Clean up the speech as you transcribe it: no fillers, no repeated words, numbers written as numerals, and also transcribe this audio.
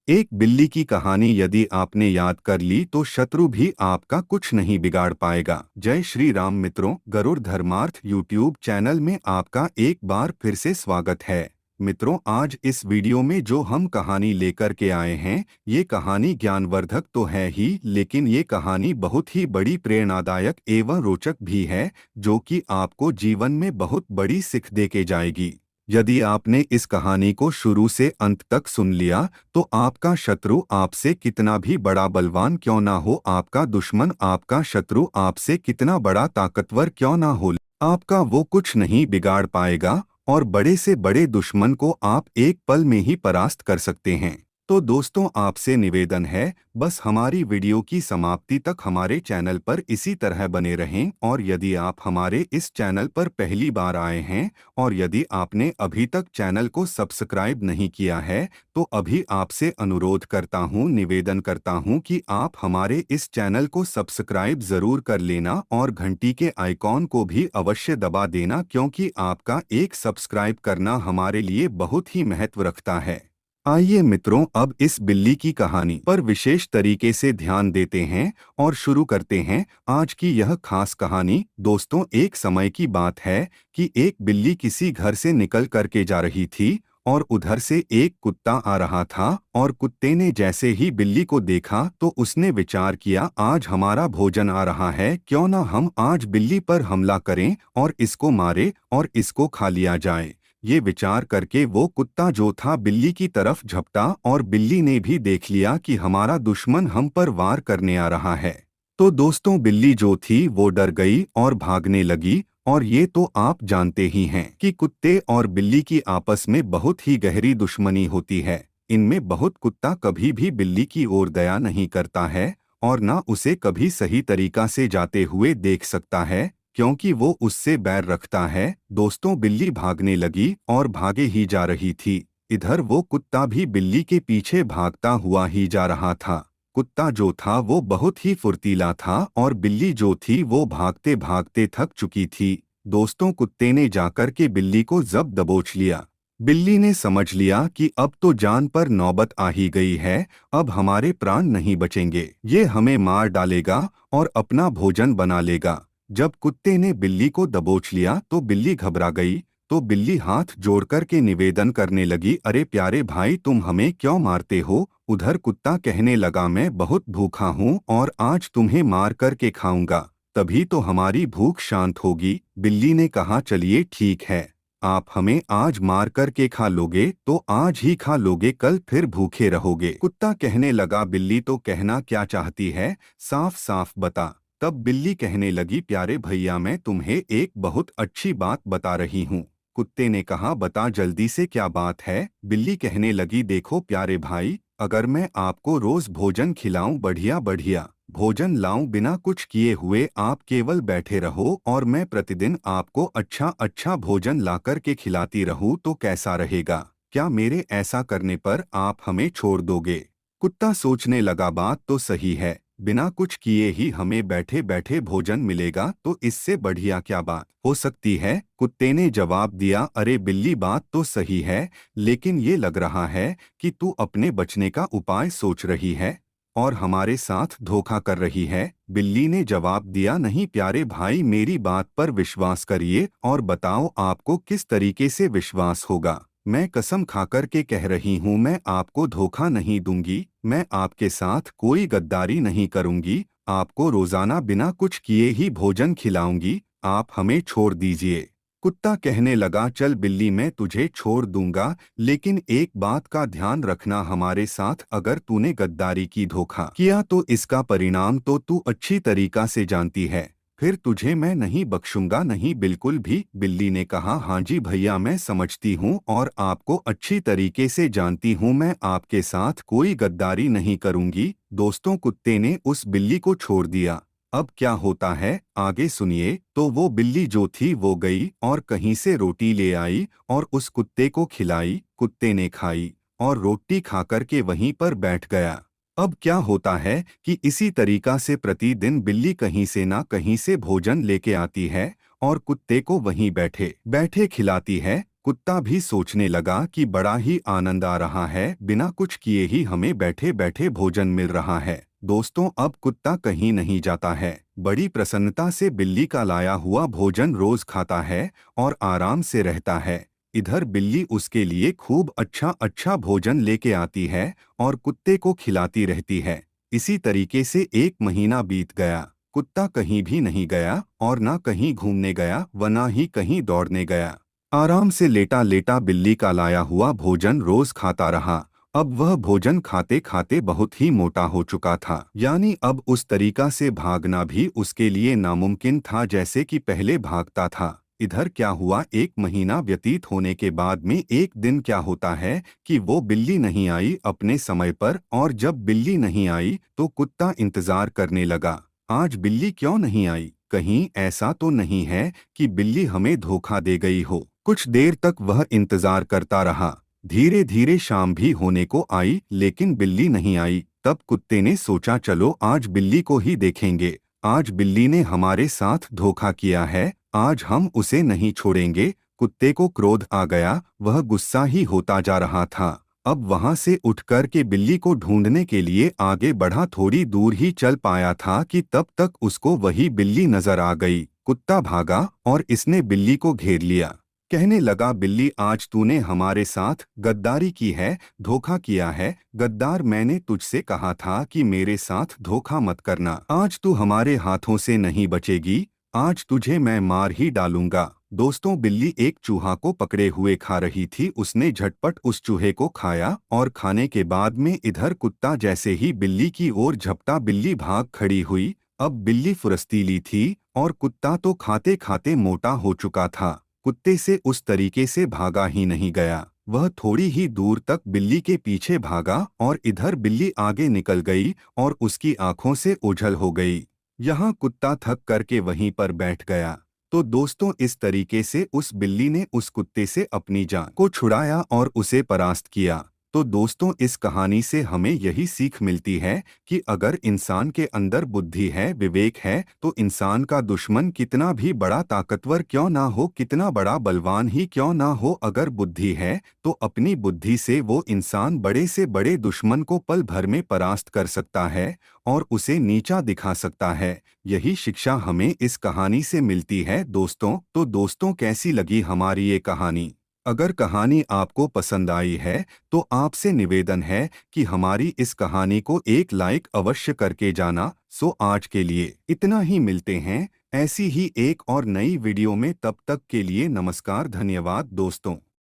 एक बिल्ली की कहानी यदि आपने याद कर ली तो शत्रु भी आपका कुछ नहीं बिगाड़ पाएगा। जय श्री राम मित्रों, गरुड़ धर्मार्थ यूट्यूब चैनल में आपका एक बार फिर से स्वागत है। मित्रों, आज इस वीडियो में जो हम कहानी लेकर के आए हैं, ये कहानी ज्ञानवर्धक तो है ही, लेकिन ये कहानी बहुत ही बड़ी प्रेरणादायक एवं रोचक भी है, जो कि आपको जीवन में बहुत बड़ी सीख दे के जाएगी। यदि आपने इस कहानी को शुरू से अंत तक सुन लिया तो आपका शत्रु आपसे कितना भी बड़ा बलवान क्यों ना हो, आपका दुश्मन, आपका शत्रु आपसे कितना बड़ा ताकतवर क्यों ना हो, आपका वो कुछ नहीं बिगाड़ पाएगा और बड़े से बड़े दुश्मन को आप एक पल में ही परास्त कर सकते हैं। तो दोस्तों, आपसे निवेदन है, बस हमारी वीडियो की समाप्ति तक हमारे चैनल पर इसी तरह बने रहें। और यदि आप हमारे इस चैनल पर पहली बार आए हैं और यदि आपने अभी तक चैनल को सब्सक्राइब नहीं किया है, तो अभी आपसे अनुरोध करता हूं, निवेदन करता हूं कि आप हमारे इस चैनल को सब्सक्राइब जरूर कर लेना और घंटी के आइकॉन को भी अवश्य दबा देना, क्योंकि आपका एक सब्सक्राइब करना हमारे लिए बहुत ही महत्व रखता है। आइए मित्रों, अब इस बिल्ली की कहानी पर विशेष तरीके से ध्यान देते हैं और शुरू करते हैं आज की यह खास कहानी। दोस्तों, एक समय की बात है कि एक बिल्ली किसी घर से निकल करके जा रही थी और उधर से एक कुत्ता आ रहा था। और कुत्ते ने जैसे ही बिल्ली को देखा तो उसने विचार किया, आज हमारा भोजन आ रहा है, क्यों ना हम आज बिल्ली पर हमला करें और इसको मारे और इसको खा लिया जाए। ये विचार करके वो कुत्ता जो था बिल्ली की तरफ झपटा और बिल्ली ने भी देख लिया कि हमारा दुश्मन हम पर वार करने आ रहा है। तो दोस्तों, बिल्ली जो थी वो डर गई और भागने लगी। और ये तो आप जानते ही हैं कि कुत्ते और बिल्ली की आपस में बहुत ही गहरी दुश्मनी होती है। इनमें बहुत कुत्ता कभी भी बिल्ली की ओर दया नहीं करता है और ना उसे कभी सही तरीका से जाते हुए देख सकता है, क्योंकि वो उससे बैर रखता है। दोस्तों, बिल्ली भागने लगी और भागे ही जा रही थी। इधर वो कुत्ता भी बिल्ली के पीछे भागता हुआ ही जा रहा था। कुत्ता जो था वो बहुत ही फुर्तीला था और बिल्ली जो थी वो भागते भागते थक चुकी थी। दोस्तों, कुत्ते ने जाकर के बिल्ली को जब दबोच लिया। बिल्ली ने समझ लिया कि अब तो जान पर नौबत आ ही गई है, अब हमारे प्राण नहीं बचेंगे, ये हमें मार डालेगा और अपना भोजन बना लेगा। जब कुत्ते ने बिल्ली को दबोच लिया तो बिल्ली घबरा गई। तो बिल्ली हाथ जोड़कर के निवेदन करने लगी, अरे प्यारे भाई, तुम हमें क्यों मारते हो? उधर कुत्ता कहने लगा, मैं बहुत भूखा हूँ और आज तुम्हें मार करके खाऊंगा, तभी तो हमारी भूख शांत होगी। बिल्ली ने कहा, चलिए ठीक है, आप हमें आज मार करके खा लोगे तो आज ही खा लोगे, कल फिर भूखे रहोगे। कुत्ता कहने लगा, बिल्ली तो कहना क्या चाहती है, साफ साफ बता। तब बिल्ली कहने लगी, प्यारे भैया, मैं तुम्हें एक बहुत अच्छी बात बता रही हूँ। कुत्ते ने कहा, बता जल्दी से, क्या बात है? बिल्ली कहने लगी, देखो प्यारे भाई, अगर मैं आपको रोज भोजन खिलाऊं, बढ़िया बढ़िया भोजन लाऊं, बिना कुछ किए हुए आप केवल बैठे रहो और मैं प्रतिदिन आपको अच्छा अच्छा भोजन लाकर के खिलाती रहूं, तो कैसा रहेगा? क्या मेरे ऐसा करने पर आप हमें छोड़ दोगे? कुत्ता सोचने लगा, बात तो सही है, बिना कुछ किए ही हमें बैठे बैठे भोजन मिलेगा, तो इससे बढ़िया क्या बात हो सकती है? कुत्ते ने जवाब दिया, अरे बिल्ली, बात तो सही है, लेकिन ये लग रहा है कि तू अपने बचने का उपाय सोच रही है और हमारे साथ धोखा कर रही है। बिल्ली ने जवाब दिया, नहीं प्यारे भाई, मेरी बात पर विश्वास करिए और बताओ आपको किस तरीके से विश्वास होगा। मैं कसम खाकर के कह रही हूँ, मैं आपको धोखा नहीं दूंगी, मैं आपके साथ कोई गद्दारी नहीं करूंगी, आपको रोजाना बिना कुछ किए ही भोजन खिलाऊंगी, आप हमें छोड़ दीजिए। कुत्ता कहने लगा, चल बिल्ली, मैं तुझे छोड़ दूंगा, लेकिन एक बात का ध्यान रखना, हमारे साथ अगर तूने गद्दारी की, धोखा किया, तो इसका परिणाम तो तू अच्छी तरीका से जानती है, फिर तुझे मैं नहीं बख्शूंगा, नहीं बिल्कुल भी। बिल्ली ने कहा, हाँ जी भैया, मैं समझती हूँ और आपको अच्छी तरीके से जानती हूँ, मैं आपके साथ कोई गद्दारी नहीं करूँगी। दोस्तों, कुत्ते ने उस बिल्ली को छोड़ दिया। अब क्या होता है आगे सुनिए। तो वो बिल्ली जो थी वो गई और कहीं से रोटी ले आई और उस कुत्ते को खिलाई। कुत्ते ने खाई और रोटी खाकर के वहीं पर बैठ गया। अब क्या होता है कि इसी तरीका से प्रतिदिन बिल्ली कहीं से ना कहीं से भोजन लेके आती है और कुत्ते को वहीं बैठे बैठे खिलाती है। कुत्ता भी सोचने लगा कि बड़ा ही आनंद आ रहा है, बिना कुछ किए ही हमें बैठे बैठे भोजन मिल रहा है। दोस्तों, अब कुत्ता कहीं नहीं जाता है, बड़ी प्रसन्नता से बिल्ली का लाया हुआ भोजन रोज खाता है और आराम से रहता है। इधर बिल्ली उसके लिए खूब अच्छा अच्छा भोजन लेके आती है और कुत्ते को खिलाती रहती है। इसी तरीके से 1 महीना बीत गया। कुत्ता कहीं भी नहीं गया और ना कहीं घूमने गया व ना ही कहीं दौड़ने गया। आराम से लेटा लेटा बिल्ली का लाया हुआ भोजन रोज खाता रहा। अब वह भोजन खाते खाते बहुत ही मोटा हो चुका था, यानी अब उस तरीका से भागना भी उसके लिए नामुमकिन था जैसे कि पहले भागता था। इधर क्या हुआ, 1 महीना व्यतीत होने के बाद में एक दिन क्या होता है कि वो बिल्ली नहीं आई अपने समय पर, और जब बिल्ली नहीं आई तो कुत्ता इंतजार करने लगा। आज बिल्ली क्यों नहीं आई? कहीं ऐसा तो नहीं है कि बिल्ली हमें धोखा दे गई हो। कुछ देर तक वह इंतजार करता रहा। धीरे धीरे शाम भी होने को आई लेकिन बिल्ली नहीं आई। तब कुत्ते ने सोचा, चलो आज बिल्ली को ही देखेंगे। आज बिल्ली ने हमारे साथ धोखा किया है, आज हम उसे नहीं छोड़ेंगे। कुत्ते को क्रोध आ गया, वह गुस्सा ही होता जा रहा था। अब वहां से उठकर के बिल्ली को ढूंढने के लिए आगे बढ़ा। थोड़ी दूर ही चल पाया था कि तब तक उसको वही बिल्ली नजर आ गई। कुत्ता भागा और इसने बिल्ली को घेर लिया। कहने लगा, बिल्ली आज तूने हमारे साथ गद्दारी की है, धोखा किया है। गद्दार, मैंने तुझसे कहा था कि मेरे साथ धोखा मत करना। आज तू हमारे हाथों से नहीं बचेगी, आज तुझे मैं मार ही डालूंगा। दोस्तों, बिल्ली एक चूहा को पकड़े हुए खा रही थी। उसने झटपट उस चूहे को खाया और खाने के बाद में इधर कुत्ता जैसे ही बिल्ली की ओर झपटा, बिल्ली भाग खड़ी हुई। अब बिल्ली फुर्सतीली थी और कुत्ता तो खाते खाते मोटा हो चुका था। कुत्ते से उस तरीके से भागा ही नहीं गया। वह थोड़ी ही दूर तक बिल्ली के पीछे भागा और इधर बिल्ली आगे निकल गई और उसकी आंखों से ओझल हो गई। यहाँ कुत्ता थक करके वहीं पर बैठ गया। तो दोस्तों, इस तरीके से उस बिल्ली ने उस कुत्ते से अपनी जान को छुड़ाया और उसे परास्त किया। तो दोस्तों, इस कहानी से हमें यही सीख मिलती है कि अगर इंसान के अंदर बुद्धि है, विवेक है, तो इंसान का दुश्मन कितना भी बड़ा ताकतवर क्यों ना हो, कितना बड़ा बलवान ही क्यों ना हो, अगर बुद्धि है तो अपनी बुद्धि से वो इंसान बड़े से बड़े दुश्मन को पल भर में परास्त कर सकता है और उसे नीचा दिखा सकता है। यही शिक्षा हमें इस कहानी से मिलती है दोस्तों। तो दोस्तों, कैसी लगी हमारी ये कहानी? अगर कहानी आपको पसंद आई है तो आपसे निवेदन है कि हमारी इस कहानी को एक लाइक अवश्य करके जाना। सो आज के लिए इतना ही, मिलते हैं ऐसी ही एक और नई वीडियो में। तब तक के लिए नमस्कार, धन्यवाद दोस्तों।